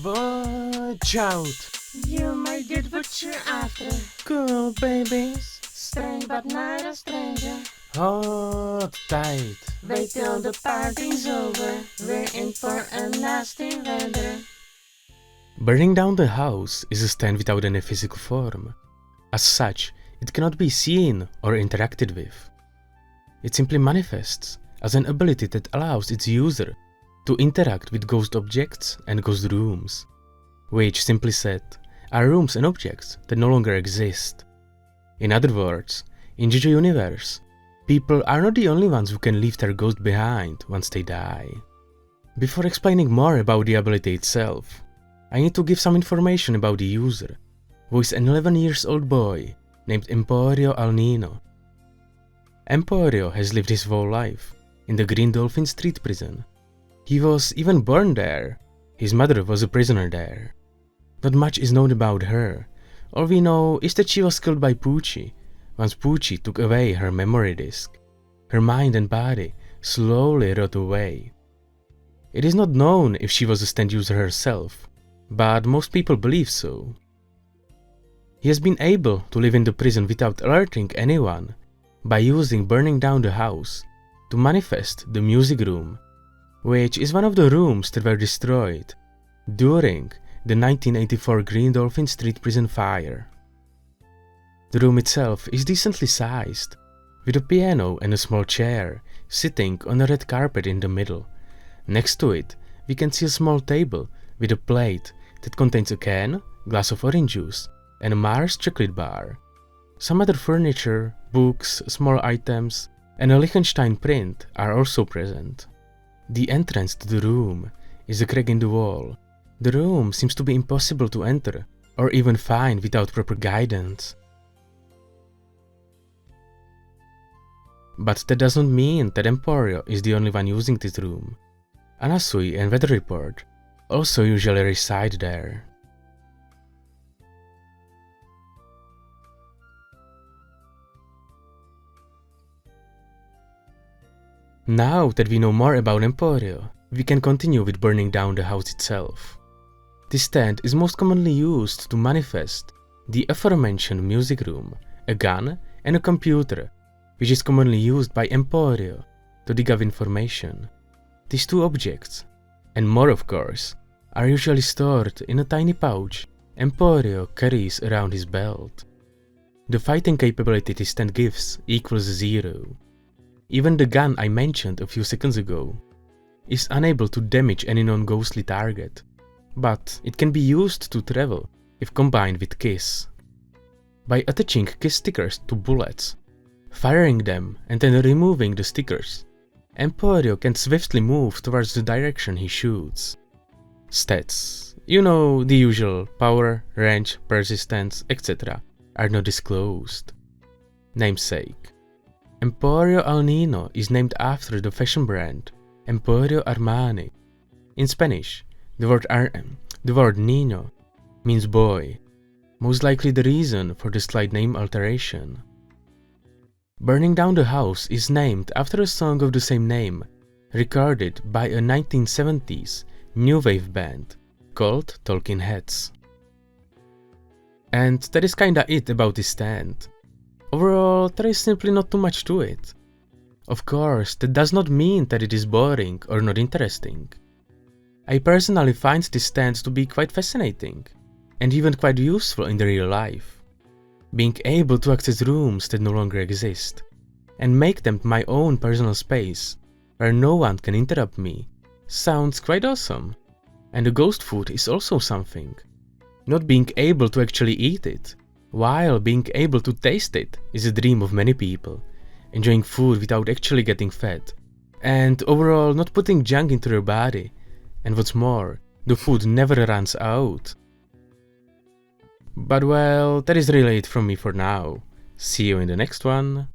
Watch out! You might get what you're after. Cool babies, Strange but not a stranger. hold tight. Wait till the party's over. We're in for a nasty weather. Burning down the house is a stand without any physical form. As such, it cannot be seen or interacted with. It simply manifests as an ability that allows its user to interact with ghost objects and ghost rooms, which, simply said, are rooms and objects that no longer exist. In other words, in JoJo universe, people are not the only ones who can leave their ghost behind once they die. Before explaining more about the ability itself, I need to give some information about the user, who is an 11-year-old boy named Emporio Alnino. Emporio has lived his whole life in the Green Dolphin Street prison. He was even born there. His mother was a prisoner there. Not much is known about her. All we know is that she was killed by Poochie once Poochie took away her memory disk. Her mind and body slowly rot away. It is not known if she was a stand user herself, but most people believe so. He has been able to live in the prison without alerting anyone by using burning down the house to manifest the music room, which is one of the rooms that were destroyed during the 1984 Green Dolphin Street prison fire. The room itself is decently sized, with a piano and a small chair sitting on a red carpet in the middle. Next to it, we can see a small table with a plate that contains a can, glass of orange juice, and a Mars chocolate bar. Some other furniture, books, small items, and a Liechtenstein print are also present. The entrance to the room is a crack in the wall. The room seems to be impossible to enter or even find without proper guidance. But that doesn't mean that Emporio is the only one using this room. Anasui and Weather Report also usually reside there. Now that we know more about Emporio, we can continue with burning down the house itself. This stand is most commonly used to manifest the aforementioned music room, a gun, and a computer, which is commonly used by Emporio to dig up information. These two objects, and more of course, are usually stored in a tiny pouch Emporio carries around his belt. The fighting capability this stand gives equals 0. Even the gun I mentioned a few seconds ago is unable to damage any non-ghostly target, but it can be used to travel if combined with Kiss. By attaching Kiss stickers to bullets, firing them and then removing the stickers, Emporio can swiftly move towards the direction he shoots. Stats, you know, the usual power, range, persistence, etc. are not disclosed. Namesake. Emporio Alnino is named after the fashion brand Emporio Armani. In Spanish, the word Niño means boy, most likely the reason for the slight name alteration. Burning Down the House is named after a song of the same name, recorded by a 1970s new wave band called Talking Heads. And that is kinda it about this stand. Overall, there is simply not too much to it. Of course, that does not mean that it is boring or not interesting. I personally find this stand to be quite fascinating, and even quite useful in the real life. Being able to access rooms that no longer exist, and make them my own personal space, where no one can interrupt me, sounds quite awesome. And the ghost food is also something. Not being able to actually eat it, while being able to taste it, is a dream of many people, enjoying food without actually getting fed, and overall not putting junk into their body, and what's more, the food never runs out. But well, that is really it from me for now. See you in the next one.